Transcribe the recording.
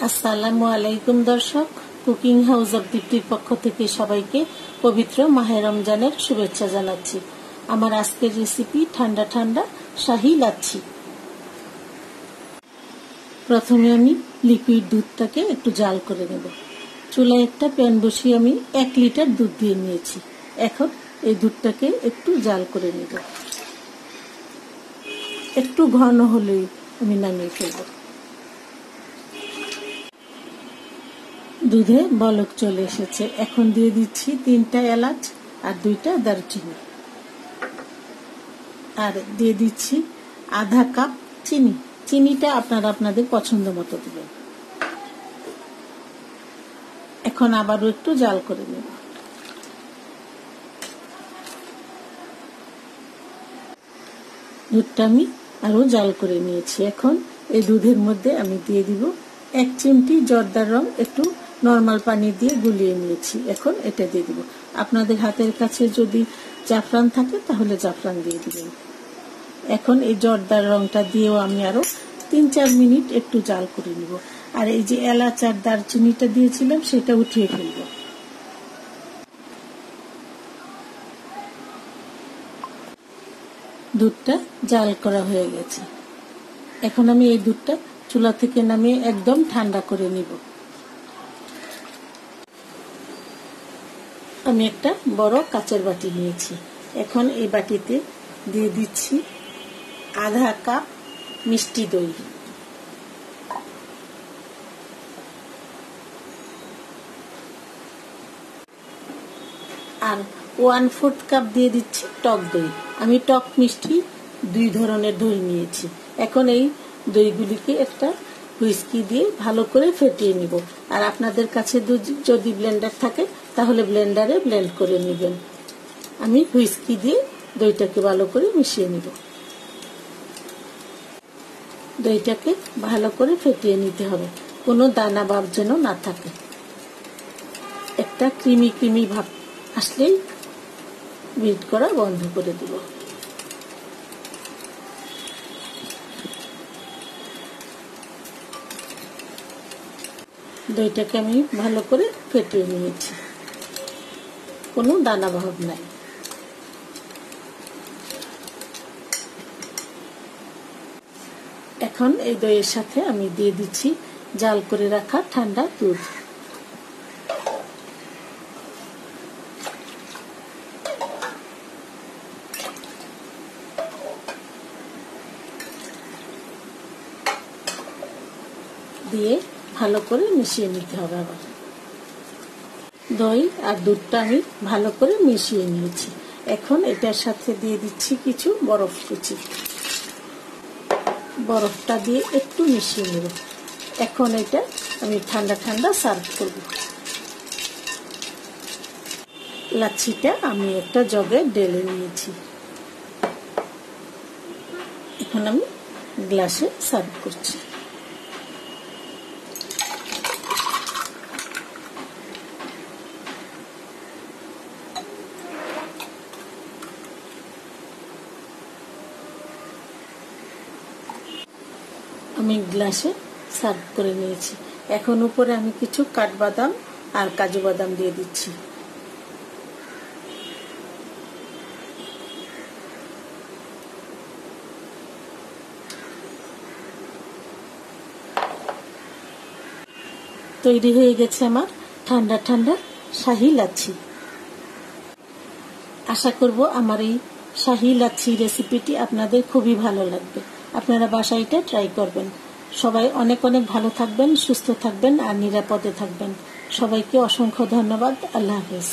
আসসালামু আলাইকুম দর্শক, কুকিং হাউস অব দীপ্তির পক্ষ থেকে সবাইকে পবিত্র মাহে রমজানের শুভেচ্ছা জানাচ্ছি। আমার আজকের রেসিপি ঠান্ডা ঠান্ডা শাহি লাচ্ছি। প্রথমে আমি লিকুইড দুধটাকে একটু জাল করে নেব। চুলায় একটা প্যান বসিয়ে আমি 1 লিটার দুধ দিয়ে নিয়েছি। এখন এই দুধটাকে একটু জাল করে নেব। একটু ঘন হলেই আমি নামিয়ে ফেলব। দুধে বলক চলে এসেছে। এখন দিয়ে দিচ্ছি 3টা এলাচ আর 2টা দারচিনি, আর দিয়ে দিচ্ছি আধা কাপ চিনি। চিনিটা আপনারা আপনাদের পছন্দ মতো দিবেন। এখন আবারও একটু জাল করে নেব। দুধটা আমি আরো জাল করে নিয়েছি। এখন এই দুধের মধ্যে আমি দিয়ে দিব 1 চিমটি জর্দার রং, একটু নরমাল পানি দিয়ে গুলিয়ে নিয়েছি। এখন এটা দিয়ে দিব। আপনাদের হাতের কাছে যদি জাফরান থাকে তাহলে জাফরান দিয়ে দিবেন। এখন এই জর্দার রংটা দিয়েও আমি আরো 3-4 মিনিট একটু জাল করে নিব। আর এই যে এলাচ আর দারচিনিটা দিয়েছিলাম সেটা উঠিয়ে ফেলব। দুধটা জাল করা হয়ে গেছে। এখন আমি এই দুধটা চুলা থেকে নামিয়ে একদম ঠান্ডা করে নিব। আমি একটা বড় কাচের বাটি নিয়েছি। এখন এই বাটিতে দিয়ে দিচ্ছি আধা কাপ মিষ্টি দই, আর 1/4 কাপ দিয়ে দিচ্ছি টক দই। আমি টক মিষ্টি 2 ধরনের দই নিয়েছি। এখন এই দইগুলিকে একটা হুইস্কি দিয়ে ভালো করে ফেটিয়ে নিব। আর আপনাদের কাছে যদি ব্লেন্ডার থাকে তাহলে ব্লেন্ডারে ব্লেন্ড করে নেবেন। আমি হুইস্কি দিয়ে দইটাকে ভালো করে মিশিয়ে নিব। দইটাকে ভালো করে ফেটিয়ে নিতে হবে, কোনো দানা ভাব যেন না থাকে। একটা ক্রিমি ক্রিমি ভাব আসলেই বিট করা বন্ধ করে দিব। দইটাকে আমি ভালো করে ফেটিয়ে নিয়েছি, কোনো দানা ভাব নাই। এখন এই দইয়ের সাথে আমি দিয়ে দিচ্ছি জাল করে রাখা ঠান্ডা দুধ। দিয়ে ভালো করে মিশিয়ে নিতে হবে। আবার দই আর দুধটা আমি ভালো করে মিশিয়ে নিয়েছি। এখন এটার সাথে দিয়ে দিচ্ছি কিছু বরফ কুচি। বরফটা দিয়ে একটু মিশিয়ে নেব। এখন এটা আমি ঠান্ডা ঠান্ডা সার্ভ করব। লাচ্ছিটা আমি একটা জগে ঢেলে নিয়েছি। এখন আমি গ্লাসে সার্ভ করছি। আমি গ্লাসে সার্ভ করে নিয়েছি। এখন উপরে আমি কিছু কাঠবাদাম আর কাজু বাদাম দিয়ে দিচ্ছি। তৈরি হয়ে গেছে আমার ঠান্ডা ঠান্ডা শাহি লাচ্ছি। আশা করব আমার এই শাহি লাচ্ছি রেসিপিটি আপনাদের খুবই ভালো লাগবে। আপনারা বাসায় এটা ট্রাই করবেন। সবাই অনেক অনেক ভালো থাকবেন, সুস্থ থাকবেন আর নিরাপদে থাকবেন। সবাইকে অসংখ্য ধন্যবাদ। আল্লাহ হাফেজ।